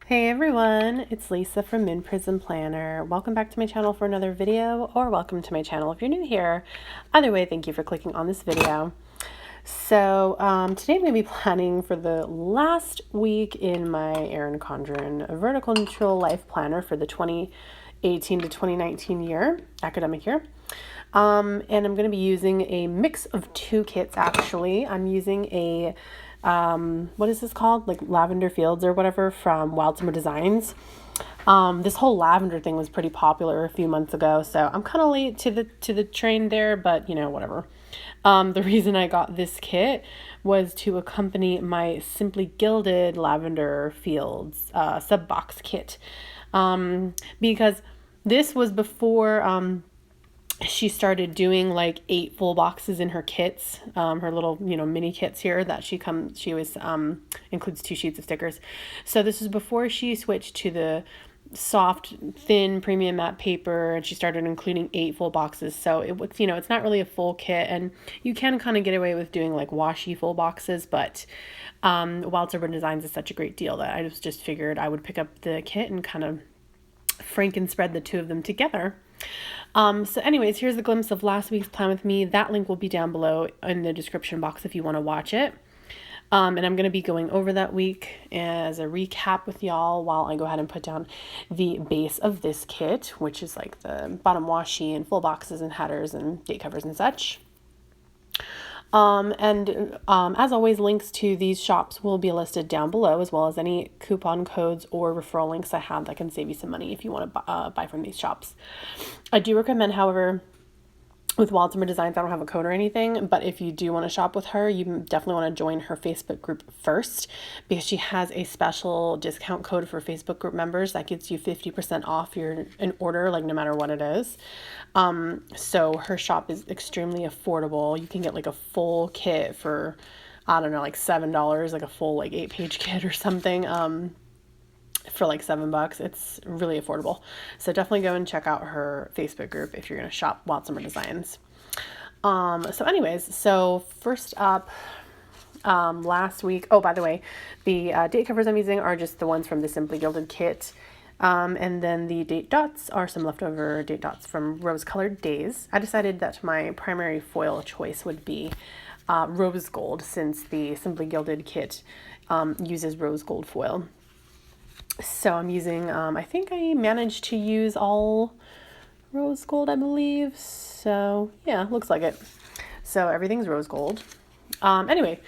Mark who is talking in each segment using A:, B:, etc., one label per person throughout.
A: Hey everyone, it's Lisa from Prism Planner. Welcome back to my channel for another video, or welcome to my channel if you're new here. Either way, thank you for clicking on this video. So today I'm going to be planning for the last week in my Erin Condren Vertical Neutral Life Planner for the 2018 to 2019 academic year. And I'm going to be using a mix of two kits actually. I'm using a what is this called? Like Lavender Fields or whatever from Wild Summer Designs. This whole lavender thing was pretty popular a few months ago, so I'm kind of late to the train there, but you know, whatever. The reason I got this kit was to accompany my Simply Gilded Lavender Fields sub box kit, because this was before she started doing like 8 full boxes in her kits, her little, mini kits here that she always includes 2 sheets of stickers. So this is before she switched to the soft, thin premium matte paper, and she started including 8 full boxes. So it was, it's not really a full kit, and you can kind of get away with doing like washi full boxes, but Wild Summer Designs is such a great deal that I just figured I would pick up the kit and kind of franken spread the two of them together. So anyways, here's a glimpse of last week's plan with me. That link will be down below in the description box if you want to watch it. And I'm going to be going over that week as a recap with y'all while I go ahead and put down the base of this kit, which is like the bottom washi and full boxes and headers and date covers and such. As always, links to these shops will be listed down below, as well as any coupon codes or referral links I have that can save you some money if you want to buy from these shops. I do recommend, however, with Wild Summer Designs, I don't have a code or anything, but if you do want to shop with her, you definitely want to join her Facebook group first, because she has a special discount code for Facebook group members that gets you 50% off an order, like no matter what it is. So her shop is extremely affordable. You can get like a full kit for, I don't know, like $7, like a full like 8-page kit or something. For like $7. It's really affordable. So definitely go and check out her Facebook group if you're going to shop Wild Summer Designs. So anyways, so first up, last week, oh, by the way, the date covers I'm using are just the ones from the Simply Gilded kit. And then the date dots are some leftover date dots from Rose Colored Days. I decided that my primary foil choice would be rose gold, since the Simply Gilded kit uses rose gold foil. So I'm using, I think I managed to use all rose gold, I believe. So yeah, looks like it. So everything's rose gold. Anyway,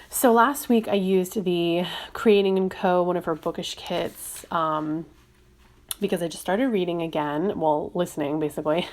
A: so last week I used the Creating & Co., one of her bookish kits, because I just started reading again, well, listening basically,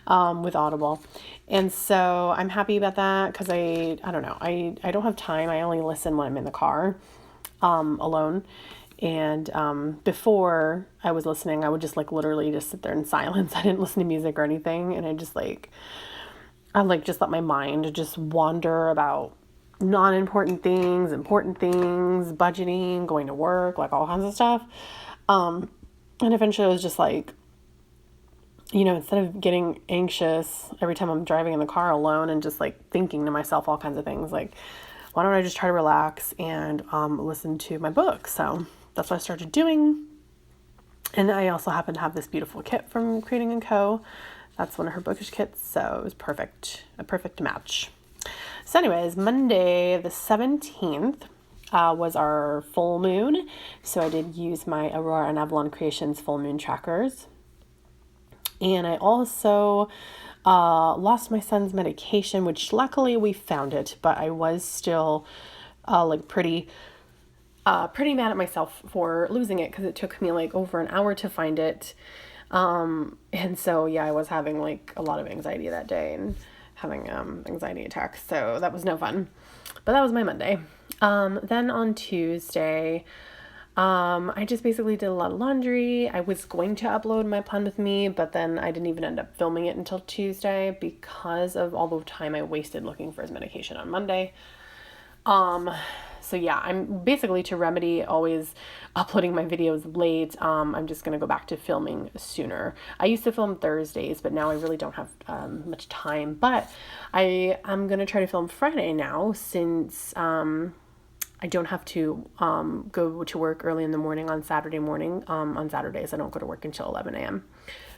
A: with Audible. And so I'm happy about that, because I don't know, I don't have time. I only listen when I'm in the car, alone. And before I was listening, I would just like literally just sit there in silence. I didn't listen to music or anything. And I just let my mind just wander about non-important things, important things, budgeting, going to work, like all kinds of stuff. And eventually I was just like, instead of getting anxious every time I'm driving in the car alone and just like thinking to myself all kinds of things, like, why don't I just try to relax and listen to my book? So that's what I started doing. And I also happen to have this beautiful kit from Creating & Co. That's one of her bookish kits, so it was perfect, a perfect match. So anyways, Monday the 17th was our full moon. So I did use my Aurora and Avalon Creations full moon trackers. And I also lost my son's medication, which luckily we found it, but I was still pretty mad at myself for losing it, because it took me like over an hour to find it. And so, yeah, I was having like a lot of anxiety that day and having anxiety attacks. So that was no fun, but that was my Monday. Then on Tuesday, I just basically did a lot of laundry. I was going to upload my plan with me, but then I didn't even end up filming it until Tuesday because of all the time I wasted looking for his medication on Monday. So yeah, I'm basically, to remedy always uploading my videos late, I'm just going to go back to filming sooner. I used to film Thursdays, but now I really don't have much time, but I'm going to try to film Friday now, since I don't have to go to work early in the morning on Saturday morning. On Saturdays, I don't go to work until 11 a.m.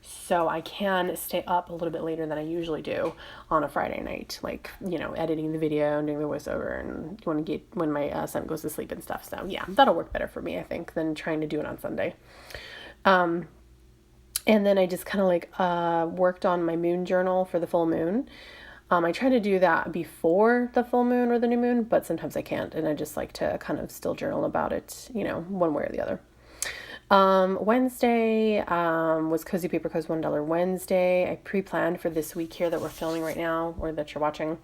A: So I can stay up a little bit later than I usually do on a Friday night, like, editing the video and doing the voiceover and when my son goes to sleep and stuff. So yeah, that'll work better for me, I think, than trying to do it on Sunday. And then I just kind of like worked on my moon journal for the full moon. I try to do that before the full moon or the new moon, but sometimes I can't. And I just like to kind of still journal about it, one way or the other. Wednesday was Cozy Paper Co's $1 Wednesday. I pre-planned for this week here that we're filming right now, or that you're watching.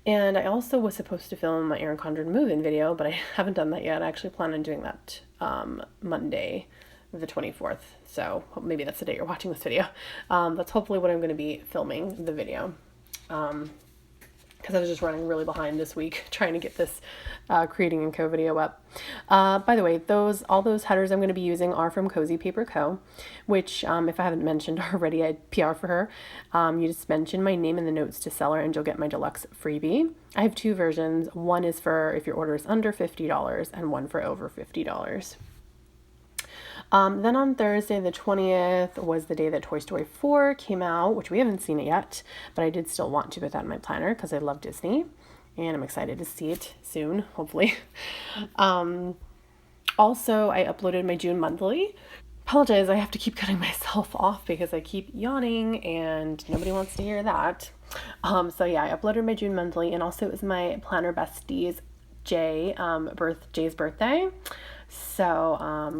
A: And I also was supposed to film my Erin Condren move-in video, but I haven't done that yet. I actually plan on doing that Monday, the 24th. So maybe that's the day you're watching this video. That's hopefully what I'm going to be filming the video. Because I was just running really behind this week trying to get this Creating in Co video up. By the way, all those headers I'm going to be using are from Cozy Paper Co, which if I haven't mentioned already, I PR for her. You just mention my name in the notes to seller and you'll get my deluxe freebie. I have two versions. One is for if your order is under $50 and one for over $50. Then on Thursday, the 20th, was the day that Toy Story 4 came out, which we haven't seen it yet, but I did still want to put that in my planner because I love Disney, and I'm excited to see it soon, hopefully. Also, I uploaded my June monthly. Apologize, I have to keep cutting myself off because I keep yawning, and nobody wants to hear that. So yeah, I uploaded my June monthly, and also it was my planner bestie's Jay's birthday. So, I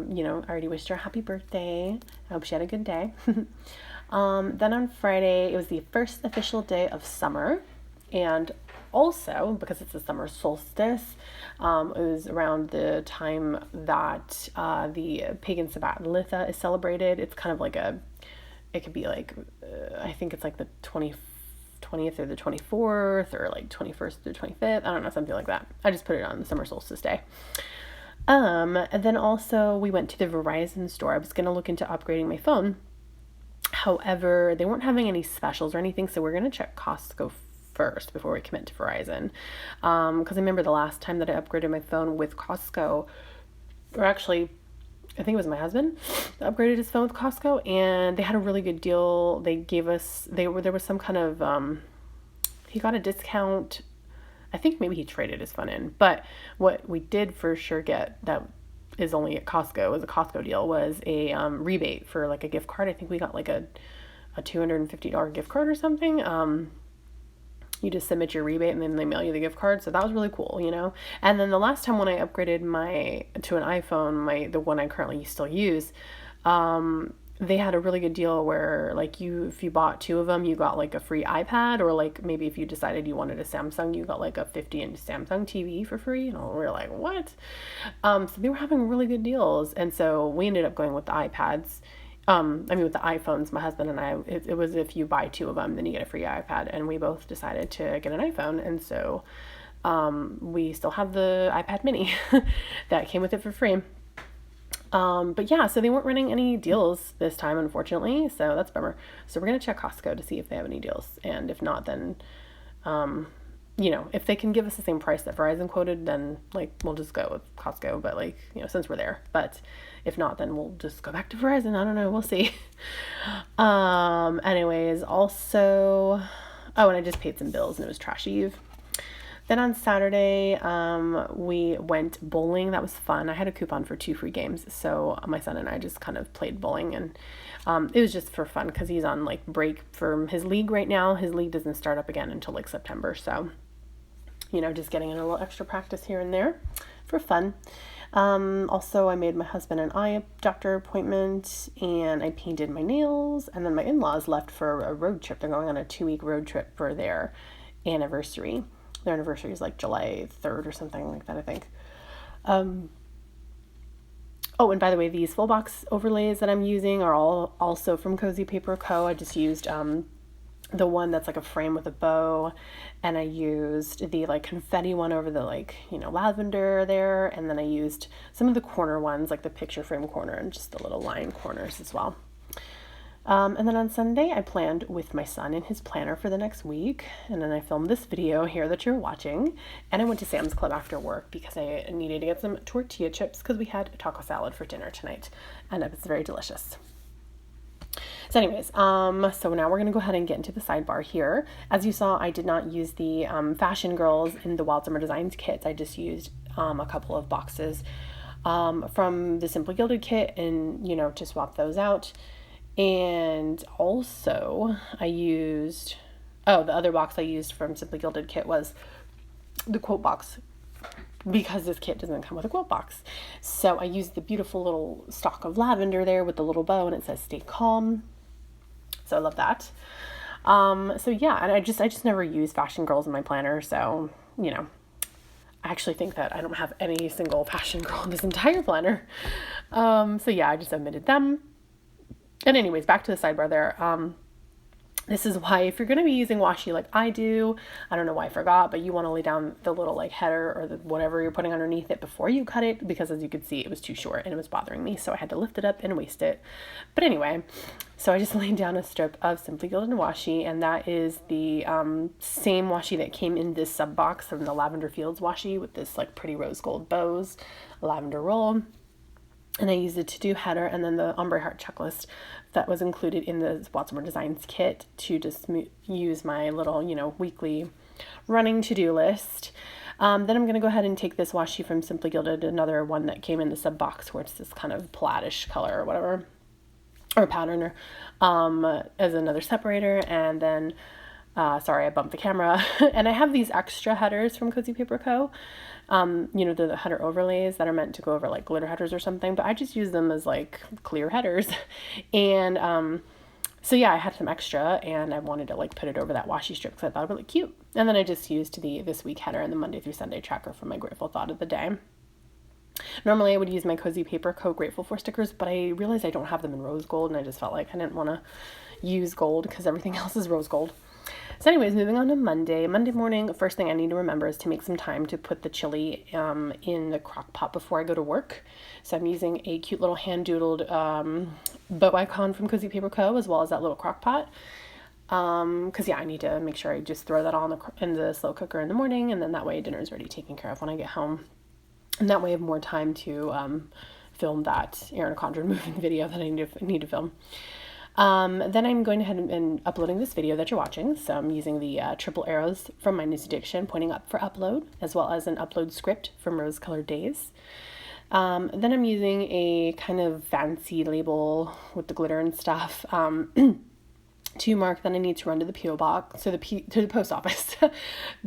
A: already wished her a happy birthday. I hope she had a good day. Then on Friday, it was the first official day of summer. And also, because it's the summer solstice, it was around the time that the pagan Sabbat Litha is celebrated. It's kind of like it could be like, I think it's like the 20th or the 24th, or like 21st through 25th. I don't know, something like that. I just put it on the summer solstice day. And then also we went to the Verizon store. I was going to look into upgrading my phone. However, they weren't having any specials or anything, so we're going to check Costco first before we commit to Verizon. Because I remember the last time that I upgraded my phone with Costco, or actually, I think it was my husband that upgraded his phone with Costco, and they had a really good deal. They gave us, there was some kind of, he got a discount. I think maybe he traded his phone in, but what we did for sure get that is only at Costco, was a Costco deal, was a rebate for like a gift card. I think we got like a $250 gift card or something. You just submit your rebate and then they mail you the gift card. So that was really cool, And then the last time when I upgraded to an iPhone, the one I currently still use, they had a really good deal where like if you bought two of them, you got like a free iPad, or like maybe if you decided you wanted a Samsung, you got like a 50-inch Samsung TV for free. And we were like, what? So they were having really good deals. And so we ended up going with the iPads. With the iPhones, my husband and I, it was if you buy two of them, then you get a free iPad. And we both decided to get an iPhone. And so we still have the iPad mini that came with it for free. But yeah, so they weren't running any deals this time, unfortunately, so that's a bummer. So we're going to check Costco to see if they have any deals. And if not, then, if they can give us the same price that Verizon quoted, then like, we'll just go with Costco, but like, since we're there. But if not, then we'll just go back to Verizon. I don't know. We'll see. Anyways, also, and I just paid some bills and it was trash eve. Then on Saturday, we went bowling. That was fun. I had a coupon for 2 free games. So my son and I just kind of played bowling, and it was just for fun because he's on like break from his league right now. His league doesn't start up again until like September. So, just getting in a little extra practice here and there for fun. Also, I made my husband and I a doctor appointment, and I painted my nails, and then my in-laws left for a road trip. They're going on a 2-week road trip for their anniversary. Their anniversary is like July 3rd or something like that, I think. And by the way, these full box overlays that I'm using are all also from Cozy Paper Co. I just used the one that's like a frame with a bow, and I used the like confetti one over the lavender there, and then I used some of the corner ones, like the picture frame corner and just the little line corners as well. And then on Sunday, I planned with my son in his planner for the next week. And then I filmed this video here that you're watching. And I went to Sam's Club after work because I needed to get some tortilla chips because we had taco salad for dinner tonight. And it was very delicious. So anyways, so now we're going to go ahead and get into the sidebar here. As you saw, I did not use the Fashion Girls in the Wild Summer Designs kits. I just used a couple of boxes from the Simply Gilded kit and, to swap those out. And also I used, the other box I used from Simply Gilded kit was the quote box because this kit doesn't come with a quote box. So I used the beautiful little stalk of lavender there with the little bow and it says stay calm. So I love that. So yeah, and I just never use Fashion Girls in my planner. So, I actually think that I don't have any single Fashion Girl in this entire planner. So yeah, I just omitted them. And anyways, back to the sidebar there. This is why if you're going to be using washi like I do, I don't know why I forgot, but you want to lay down the little like header or the whatever you're putting underneath it before you cut it, because as you could see, it was too short and it was bothering me. So I had to lift it up and waste it. But anyway, so I just laid down a strip of Simply Gilded washi, and that is the same washi that came in this sub box from the Lavender Fields washi with this like pretty rose gold bows, lavender roll. And I used it to do header and then the ombre heart checklist that was included in the Wild Summer Designs kit to just use my little, weekly running to-do list. Then I'm going to go ahead and take this washi from Simply Gilded, another one that came in the sub box where it's this kind of plaidish color or whatever, or pattern, as another separator. And then, sorry, I bumped the camera. And I have these extra headers from Cozy Paper Co. The header overlays that are meant to go over like glitter headers or something, but I just use them as like clear headers. And so yeah, I had some extra and I wanted to like put it over that washi strip because I thought it was really cute. And then I just used the this week header and the Monday through Sunday tracker for my grateful thought of the day. Normally I would use my Cozy Paper Co. Grateful for stickers, but I realized I don't have them in rose gold and I just felt like I didn't want to use gold because everything else is rose gold. So anyways, moving on to Monday. Monday morning, first thing I need to remember is to make some time to put the chili in the crock pot before I go to work. So I'm using a cute little hand-doodled bow icon from Cozy Paper Co. as well as that little crock pot. Because yeah, I need to make sure I just throw that all in the slow cooker in the morning, and then that way dinner is already taken care of when I get home. And that way I have more time to film that Erin Condren moving video that I need to film. Then I'm going ahead and uploading this video that you're watching. So I'm using the triple arrows from my News Addiction pointing up for upload, as well as an upload script from Rose Colored Days. Then I'm using a kind of fancy label with the glitter and stuff to mark that I need to run to the P.O. box, to the post office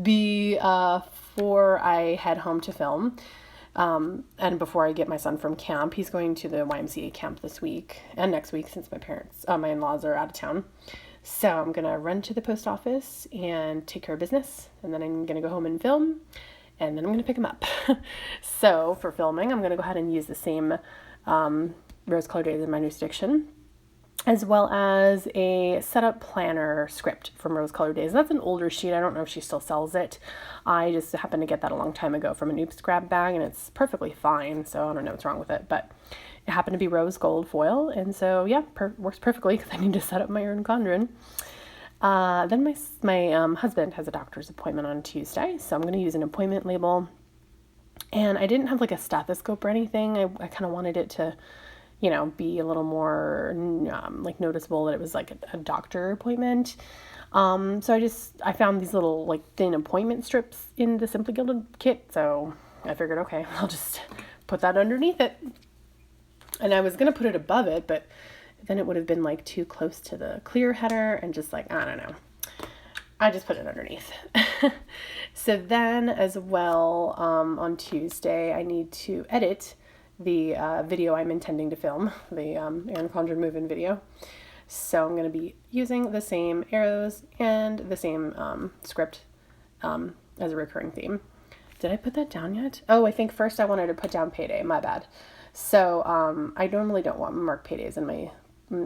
A: before I head home to film. And before I get my son from camp. He's going to the YMCA camp this week and next week since my in-laws are out of town. So I'm going to run to the post office and take care of business. And then I'm going to go home and film. And then I'm going to pick him up. So for filming, I'm going to go ahead and use the same Rose Colored Days in my News Addiction, as well as a setup planner script from Rose Colored Days. That's an older sheet. I don't know if she still sells it. I just happened to get that a long time ago from a Noops grab bag, and it's perfectly fine, so I don't know what's wrong with it, but it happened to be rose gold foil, and so yeah, works perfectly because I need to set up my Erin Condren. Then my husband has a doctor's appointment on Tuesday, so I'm going to use an appointment label, and I didn't have like a stethoscope or anything. I kind of wanted it to be a little more like noticeable that it was like a doctor appointment. So I found these little like thin appointment strips in the Simply Gilded kit. So I figured, okay, I'll just put that underneath it. And I was going to put it above it, but then it would have been like too close to the clear header and just like, I don't know. I just put it underneath. So then as well, on Tuesday, I need to edit the video I'm intending to film, the Erin Condren move-in video. So I'm going to be using the same arrows and the same script as a recurring theme. Did I put that down yet? Oh, I think first I wanted to put down payday. My bad. So I normally don't want to mark paydays in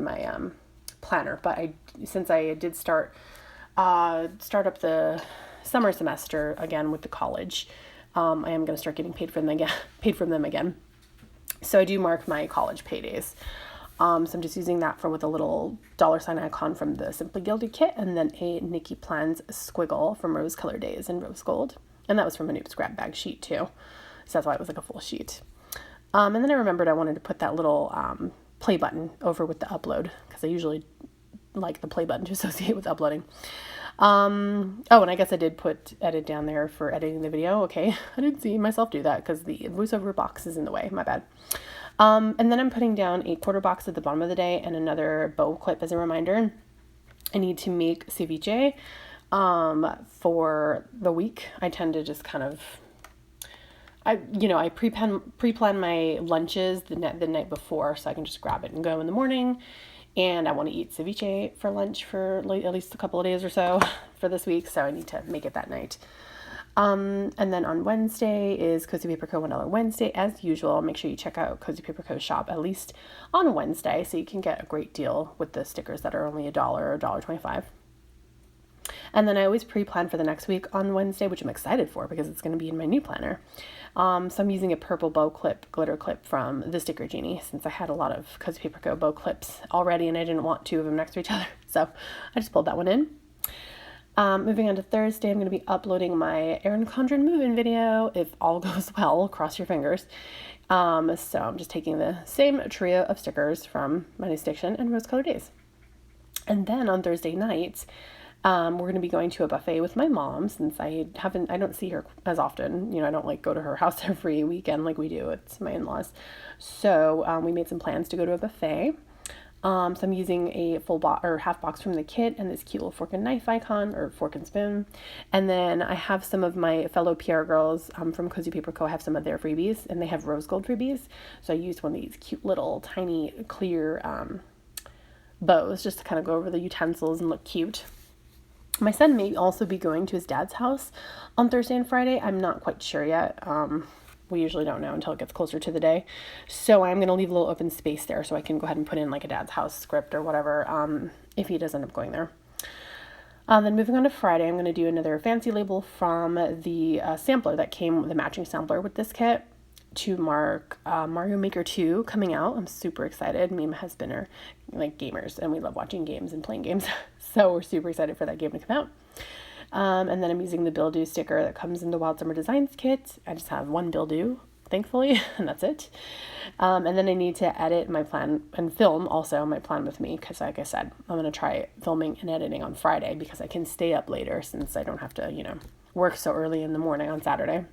A: my planner, but since I did start up the summer semester again with the college, I am going to start getting paid from them again. So I do mark my college paydays. So I'm just using that with a little $ icon from the Simply Gilded kit, and then a Nikki Plans squiggle from Rose Color Days in rose gold. And that was from a Noops grab bag sheet too. So that's why it was like a full sheet. And then I remembered I wanted to put that little play button over with the upload, because I usually like the play button to associate with uploading. And I guess I did put edit down there for editing the video. Okay, I didn't see myself do that because the voiceover box is in the way. My bad. And then I'm putting down a quarter box at the bottom of the day and another bow clip as a reminder. I need to make ceviche for the week. I tend to just kind of, I pre-plan my lunches the night before, so I can just grab it and go in the morning. And I want to eat ceviche for lunch for at least a couple of days or so for this week, so I need to make it that night. And then on Wednesday is Cozy Paper Co. $1 Wednesday, as usual. Make sure you check out Cozy Paper Co. shop at least on Wednesday, so you can get a great deal with the stickers that are only $1 or $1.25. And then I always pre-plan for the next week on Wednesday, which I'm excited for because it's going to be in my new planner. So I'm using a purple bow clip, glitter clip from the Sticker Genie, since I had a lot of Cozy Paper Co. bow clips already and I didn't want two of them next to each other. So I just pulled that one in. Moving on to Thursday, I'm going to be uploading my Erin Condren move-in video, if all goes well, cross your fingers. So I'm just taking the same trio of stickers from My New Stiction and Rose Color Days. And then on Thursday night, we're going to be going to a buffet with my mom, since I don't see her as often. I don't go to her house every weekend like we do. It's my in-laws. So we made some plans to go to a buffet. So I'm using a full half box from the kit and this cute little fork and knife icon, or fork and spoon. And then I have some of my fellow PR girls from Cozy Paper Co. I have some of their freebies, and they have rose gold freebies. So I used one of these cute little tiny clear bows just to kind of go over the utensils and look cute. My son may also be going to his dad's house on Thursday and Friday. I'm not quite sure yet. We usually don't know until it gets closer to the day. So I'm going to leave a little open space there so I can go ahead and put in a dad's house script or whatever if he does end up going there. Then moving on to Friday, I'm going to do another fancy label from the sampler that came, the matching sampler with this kit, to mark Mario Maker 2 coming out. I'm super excited. Me and my husband are gamers, and we love watching games and playing games. So we're super excited for that game to come out. And then I'm using the Bill Do sticker that comes in the Wild Summer Designs kit. I just have one Bill Do, thankfully, and that's it. And then I need to edit my plan and film also my plan with me, because like I said, I'm going to try filming and editing on Friday because I can stay up later since I don't have to, work so early in the morning on Saturday.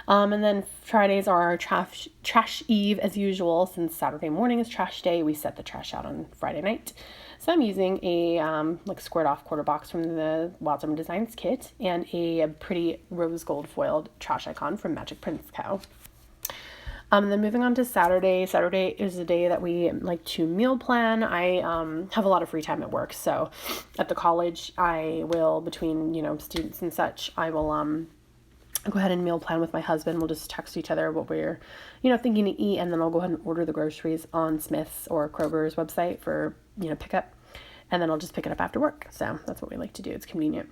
A: And then Fridays are our trash eve as usual. Since Saturday morning is trash day, we set the trash out on Friday night. So I'm using a squared off quarter box from the Wild Summer Designs kit and a pretty rose gold foiled trash icon from Magic Prince Co. And then moving on to Saturday. Saturday is a day that we like to meal plan. I have a lot of free time at work. So at the college, I will, between, students and such, I will go ahead and meal plan with my husband. We'll just text each other what we're, thinking to eat, and then I'll go ahead and order the groceries on Smith's or Kroger's website for, pickup, and then I'll just pick it up after work. So that's what we like to do. It's convenient.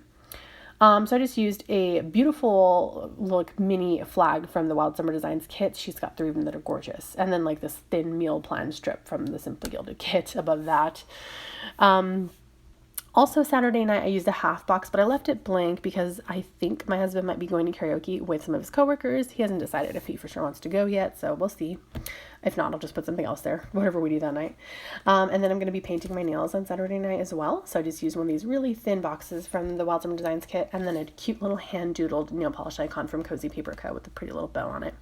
A: So I just used a beautiful mini flag from the Wild Summer Designs kit. She's got 3 of them that are gorgeous. And then this thin meal plan strip from the Simply Gilded kit above that. Also Saturday night I used a half box, but I left it blank because I think my husband might be going to karaoke with some of his coworkers. He hasn't decided if he for sure wants to go yet, so we'll see. If not, I'll just put something else there, whatever we do that night. And then I'm going to be painting my nails on Saturday night as well. So I just used one of these really thin boxes from the Wild Summer Designs kit, and then a cute little hand-doodled nail polish icon from Cozy Paper Co. with a pretty little bow on it.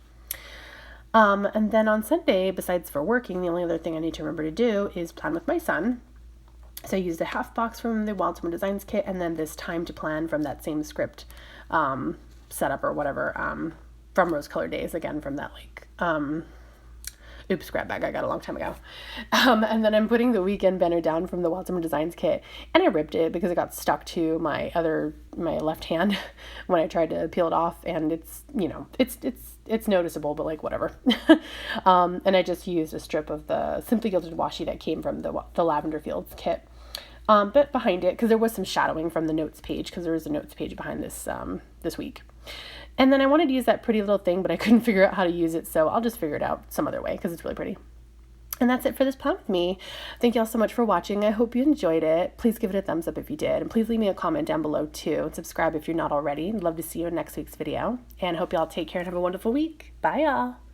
A: And then on Sunday, besides for working, the only other thing I need to remember to do is plan with my son. So I used a half box from the Wild Summer Designs kit, and then this time to plan from that same script setup or whatever from Rose Color Days, again from that Oops grab bag I got a long time ago. And then I'm putting the weekend banner down from the Wild Summer Designs kit, and I ripped it because it got stuck to my left hand when I tried to peel it off, and it's it's noticeable, but whatever. And I just used a strip of the Simply Gilded washi that came from the Lavender Fields kit. But behind it, because there was some shadowing from the notes page, because there is a notes page behind this week. And then I wanted to use that pretty little thing, but I couldn't figure out how to use it, so I'll just figure it out some other way because it's really pretty. And that's it for this plan with me. Thank y'all so much for watching. I hope you enjoyed it. Please give it a thumbs up if you did. And please leave me a comment down below too. And subscribe if you're not already. I'd love to see you in next week's video. And hope y'all take care and have a wonderful week. Bye y'all.